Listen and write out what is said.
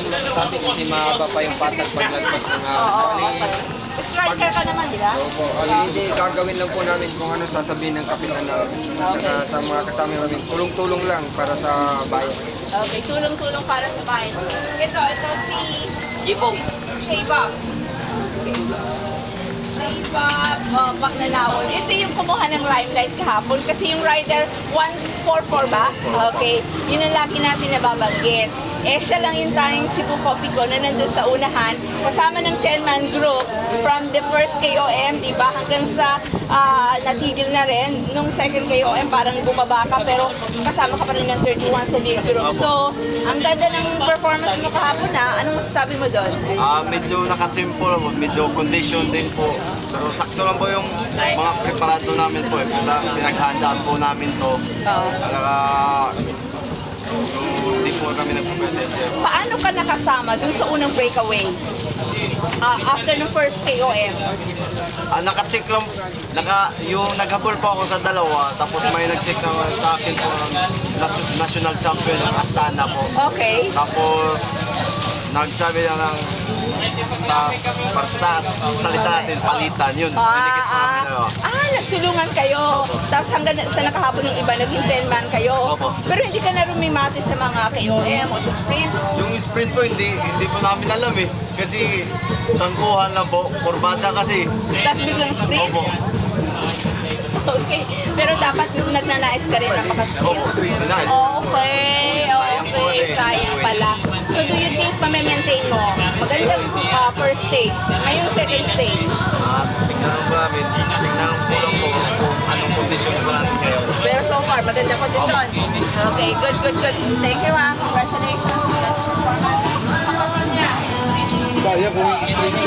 sabi kasi mahaba pa yung patag paglagpas ng Striker ka naman, di ba? Opo, hindi gagawin lang po namin kung ano sasabihin ng kapitan namin. Tsaka sa mga kasama namin, tulong-tulong lang para sa bayan. Okay, tulong-tulong para sa bayan. Ito si Ibog. J-Bob. J-Bob, Magnanawon. Ito yung kumuha ng limelight kahapon kasi yung rider 144 ba? Okay, yun ang lagi natin nababanggit. Siya lang yung tayong Cebu Copico na nandun sa unahan, kasama ng 10-man group from the first KOM, di ba, hanggang sa natigil na rin. Nung second KOM, parang bumaba ka, pero kasama ka pa rin ng 31 sa lead group. So, ang ganda ng performance mo kahapon na. Anong masasabi mo doon? Medyo nakasimple po, medyo condition din po. Pero sakto lang po yung mga preparado namin po. Pinaghandaan po namin to. Hindi po kami nagpo-presensya. Paano ka nakasama dun sa unang breakaway? After ng first KOM? Naka-check lang, yung naghabol po ako sa dalawa, tapos may nag-check naman sa akin po ng national champion ng Astana po. Okay. Tapos, nagsabi na ng sa parsta, salita natin, palitan, yun. Pinikit namin na. Nagtulungan kayo. Tapos hanggang sa nakahabol ng iba, naging 10-man kayo. Opo. Pero hindi ka na rumimati sa mga KOM o sa sprint. Yung sprint po, hindi po namin alam eh. Kasi, tangkuhan lang po, kurbada kasi. Tapos biglang sprint. Opo. Okay. Pero dapat nagnanais ka rin na makasplit. Okay. Sayang pala. So do you think ma-maintain mo? Magandang first stage. Ngayong second stage. Tingnan po namin. Tingnan po lang po kung anong kondisyon po natin ngayon. Pero so far, magandang kondisyon. Okay, good. Thank you, Congratulations. Kaya kung i-straight